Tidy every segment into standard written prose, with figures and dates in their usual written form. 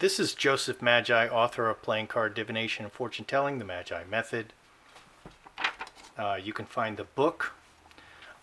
This is Joseph Magi, author of Playing Card Divination and Fortune Telling, the Magi Method. You can find the book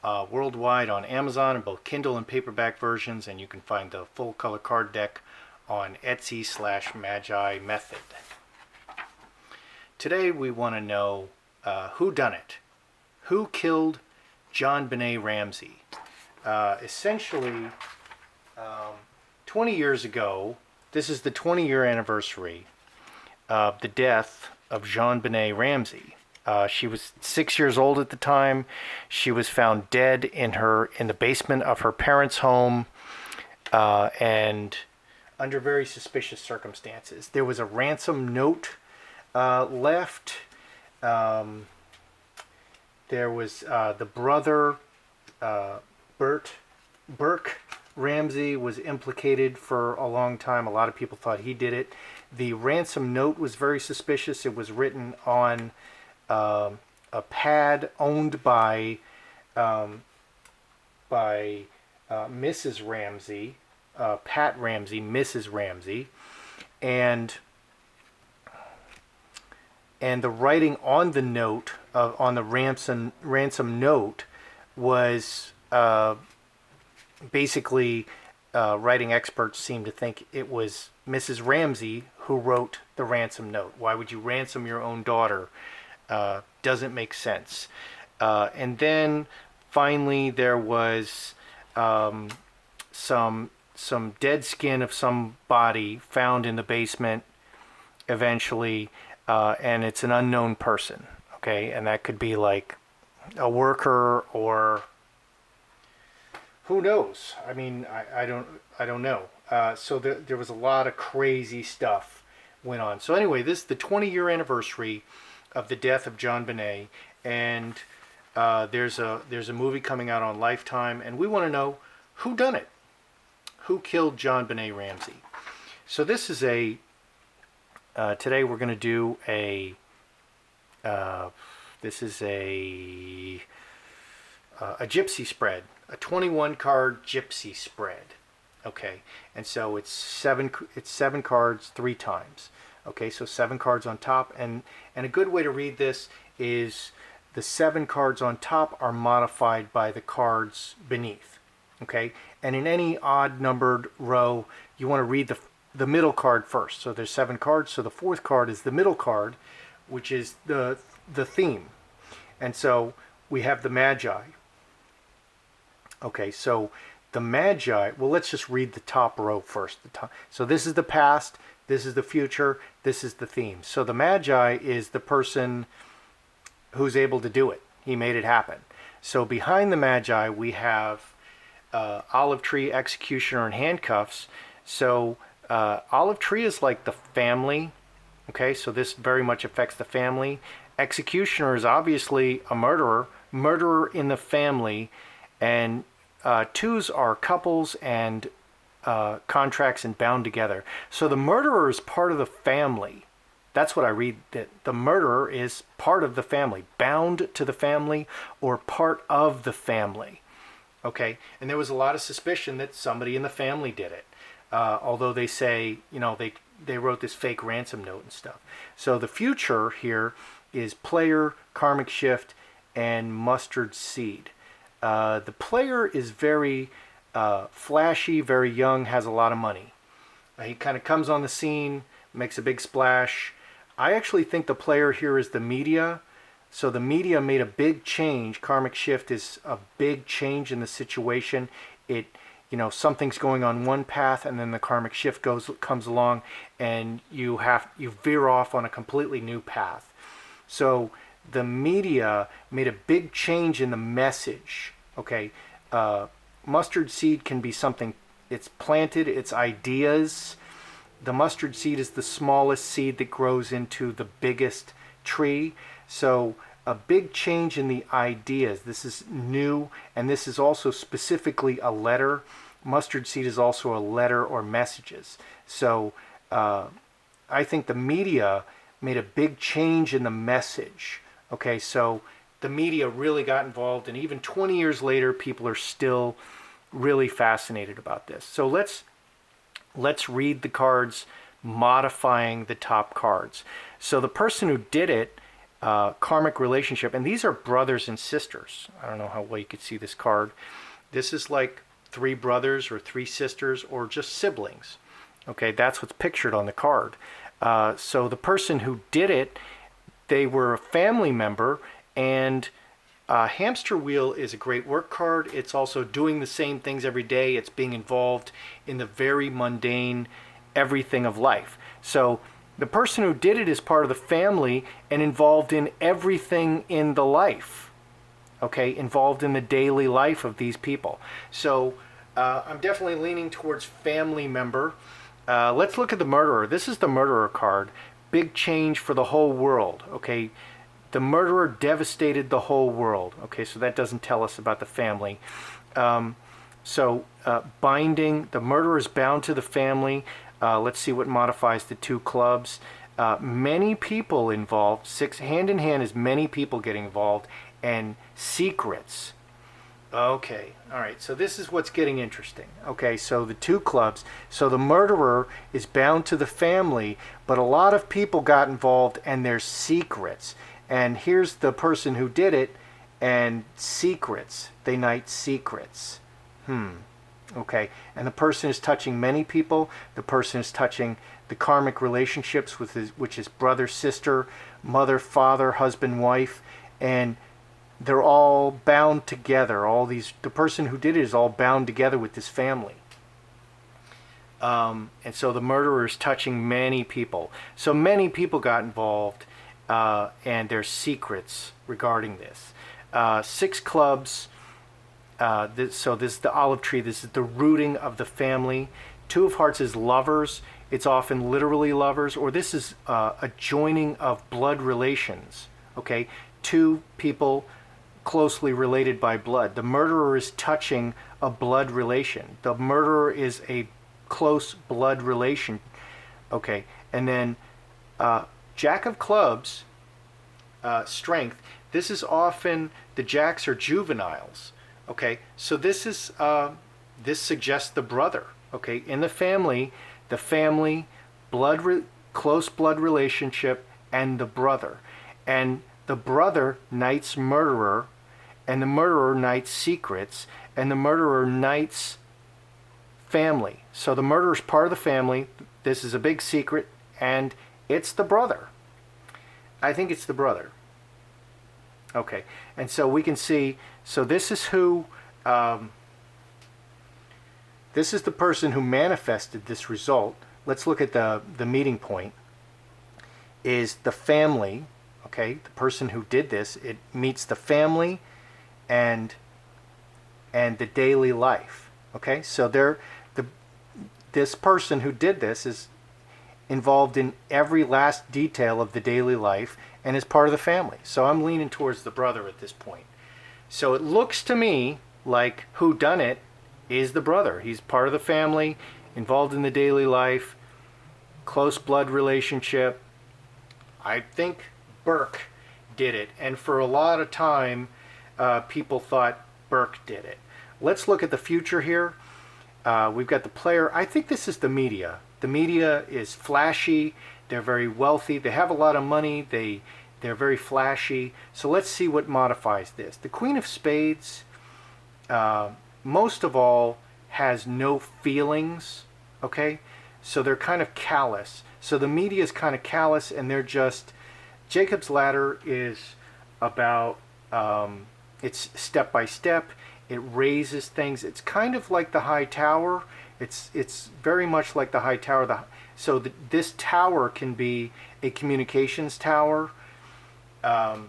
worldwide on Amazon in both Kindle and paperback versions, and you can find the full color card deck on Etsy/Magi Method. Today we want to know who done it. Who killed Jonbenet Ramsey? Essentially, 20 years ago, this is the 20-year anniversary of the death of Jonbenet Ramsey. She was 6 years old at the time. She was found dead in the basement of her parents' home, and under very suspicious circumstances. There was a ransom note left. There was the brother, Burke Ramsey, was implicated for a long time. A lot of people thought he did it. The ransom note was very suspicious. It was written on a pad owned by Mrs. Ramsey, Pat Ramsey, Mrs. Ramsey, and the writing on the note, on the ransom note, was basically writing experts seem to think it was Mrs. Ramsey who wrote the ransom note. Why would you ransom your own daughter? Doesn't make sense. And then finally there was some dead skin of some body found in the basement eventually, and it's an unknown person. Okay, and that could be like a worker or who knows? I mean, I don't know. So there was a lot of crazy stuff went on. So anyway, this is the 20-year anniversary of the death of Jonbenet, and there's a movie coming out on Lifetime, and we want to know who done it, who killed Jonbenet Ramsey. So this is today we're going to do a gypsy spread, a 21 card gypsy spread. Okay, and so it's seven cards 3 times. Okay, so 7 cards on top, and a good way to read this is the 7 cards on top are modified by the cards beneath. Okay, and in any odd numbered row, you want to read the middle card first. So there's 7 cards, so the 4th card is the middle card, which is the theme. And so we have the Magi. Okay, so the Magi, well, let's just read the top row first. So this is the past, this is the future, this is the theme. So the Magi is the person who's able to do it. He made it happen. So behind the Magi, we have Olive Tree, Executioner, and Handcuffs. So Olive Tree is like the family. Okay, so this very much affects the family. Executioner is obviously a murderer in the family, and 2s are couples and contracts and bound together. So the murderer is part of the family. That's what I read, that the murderer is part of the family, bound to the family or part of the family. Okay, and there was a lot of suspicion that somebody in the family did it. Although they say, they wrote this fake ransom note and stuff. So the future here is player, karmic shift, and mustard seed. The player is very flashy, very young, has a lot of money. He kind of comes on the scene, makes a big splash. I actually think the player here is the media. So the media made a big change. Karmic shift is a big change in the situation. Something's going on one path, and then the karmic shift comes along, and you veer off on a completely new path. So the media made a big change in the message. Okay, mustard seed can be something, it's planted, it's ideas. The mustard seed is the smallest seed that grows into the biggest tree. So a big change in the ideas. This is new, and this is also specifically a letter. Mustard seed is also a letter or messages. So I think the media made a big change in the message. Okay, so the media really got involved, and even 20 years later, people are still really fascinated about this. So let's read the cards modifying the top cards. So the person who did it, karmic relationship, and these are brothers and sisters. I don't know how well you could see this card. This is like 3 brothers or 3 sisters or just siblings. Okay, that's what's pictured on the card. So the person who did it, they were a family member, and hamster wheel is a great work card. It's also doing the same things every day. It's being involved in the very mundane everything of life. So the person who did it is part of the family and involved in everything in the life. Okay, involved in the daily life of these people. So I'm definitely leaning towards family member. Let's look at the murderer. This is the murderer card. Big change for the whole world. Okay, the murderer devastated the whole world. Okay, so that doesn't tell us about the family. Binding, the murderer is bound to the family. Let's see what modifies the 2 clubs. Many people involved. 6 hand in hand is many people getting involved, and secrets. Okay, all right, so this is what's getting interesting. Okay, so the 2 clubs. So the murderer is bound to the family, but a lot of people got involved, and there's secrets. And here's the person who did it, and secrets. They night secrets. Okay, and the person is touching many people. The person is touching the karmic relationships with which is brother, sister, mother, father, husband, wife, and they're all bound together. The person who did it is all bound together with this family. And so the murderer is touching many people. So many people got involved, and there's secrets regarding this. 6 clubs. So this is the olive tree. This is the rooting of the family. 2 of hearts is lovers. It's often literally lovers, or this is a joining of blood relations. Okay, 2 people closely related by blood. The murderer is touching a blood relation. The murderer is a close blood relation. Okay, and then Jack of clubs, strength. This is often, the jacks are juveniles. Okay, so this is this suggests the brother. Okay, in the family, close blood relationship, and the brother, and the brother knights murderer, and the murderer knights secrets, and the murderer knights family. So the murderer is part of the family. This is a big secret, and it's the brother. I think it's the brother. Okay, and so we can see, so this is who, this is the person who manifested this result. Let's look at the meeting point, is the family. Okay, the person who did this, it meets the family and the daily life. Okay, so this person who did this is involved in every last detail of the daily life and is part of the family. So I'm leaning towards the brother at this point. So it looks to me like who done it is the brother. He's part of the family, involved in the daily life, close blood relationship. I think Burke did it, and for a lot of time people thought Burke did it. Let's look at the future here. We've got the player. I think this is the media. The media is flashy. They're very wealthy. They have a lot of money. They're very flashy. So let's see what modifies this. The Queen of Spades, most of all, has no feelings. Okay, so they're kind of callous. So the media is kind of callous, and they're just. Jacob's Ladder is about, it's step by step. It raises things. It's kind of like the High Tower. It's very much like the High Tower. This tower can be a communications tower. The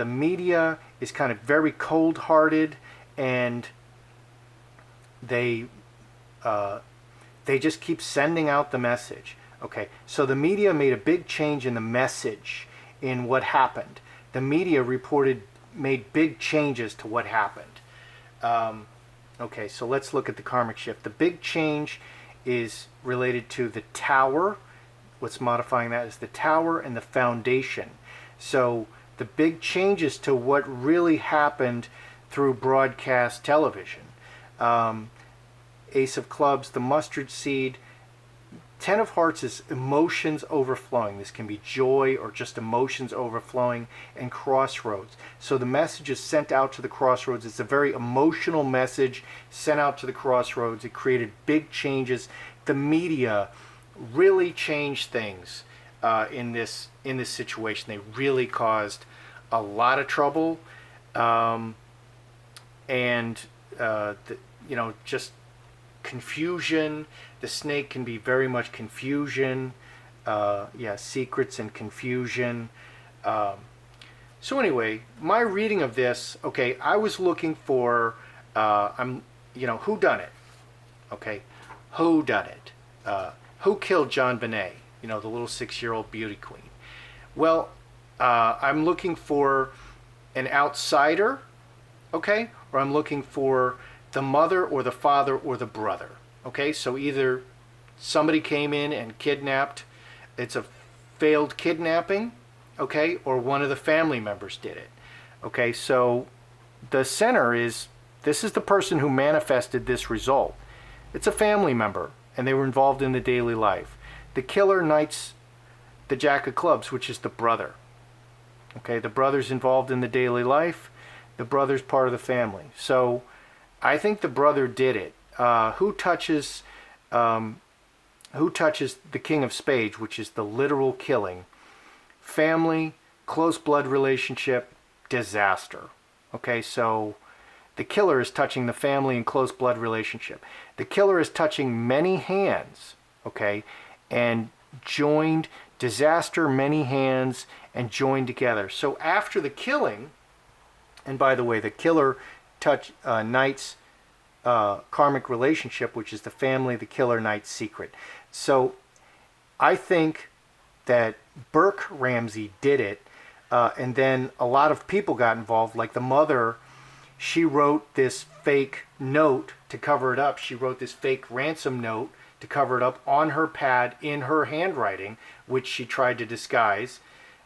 media is kind of very cold-hearted, and they just keep sending out the message. Okay, so the media made a big change in the message in what happened. The media made big changes to what happened. Okay, so let's look at the karmic shift. The big change is related to the tower. What's modifying that is the tower and the foundation. So the big changes to what really happened through broadcast television. Ace of clubs, the mustard seed. Ten of Hearts is emotions overflowing. This can be joy or just emotions overflowing, and crossroads. So the message is sent out to the crossroads. It's a very emotional message sent out to the crossroads. It created big changes. The media really changed things in this situation. They really caused a lot of trouble, and just confusion. The snake can be very much confusion. Secrets and confusion. So anyway, my reading of this, okay, I was looking for, who done it? Okay, who done it? Who killed Jonbenet? The little 6-year-old beauty queen. Well, I'm looking for an outsider, okay, or I'm looking for the mother or the father or the brother. Okay, so either somebody came in and kidnapped, it's a failed kidnapping, okay, or one of the family members did it. Okay, so the center is, this is the person who manifested this result. It's a family member, and they were involved in the daily life. The killer knights the Jack of Clubs, which is the brother. Okay, the brother's involved in the daily life. The brother's part of the family. So I think the brother did it. Who touches the King of Spades, which is the literal killing? Family, close blood relationship, disaster. Okay, so the killer is touching the family and close blood relationship. The killer is touching many hands, okay, and joined disaster, many hands, and joined together. So after the killing, and by the way, the killer knights karmic relationship, which is the family, the killer knight's secret. So I think that Burke Ramsey did it, and then a lot of people got involved, like the mother. She wrote this fake note to cover it up. She wrote this fake ransom note to cover it up on her pad in her handwriting, which she tried to disguise.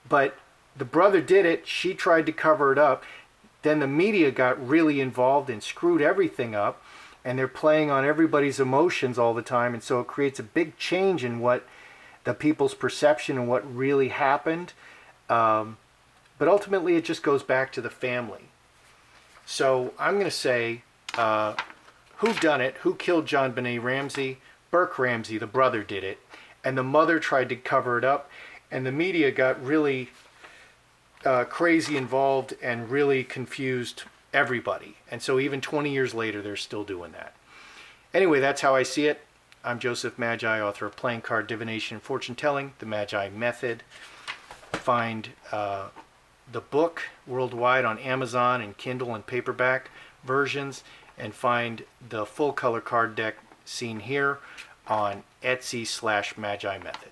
But the brother did it. She tried to cover it up. Then the media got really involved and screwed everything up, and they're playing on everybody's emotions all the time, and so it creates a big change in what the people's perception and what really happened. But ultimately, it just goes back to the family. So I'm going to say, who done it? Who killed Jonbenet Ramsey? Burke Ramsey, the brother, did it, and the mother tried to cover it up, and the media got really crazy involved and really confused everybody. And so even 20 years later, they're still doing that. Anyway, that's how I see it. I'm Joseph Magi, author of Playing Card Divination and Fortune Telling, The Magi Method. Find the book worldwide on Amazon and Kindle and paperback versions, and find the full color card deck seen here on Etsy/Magi Method.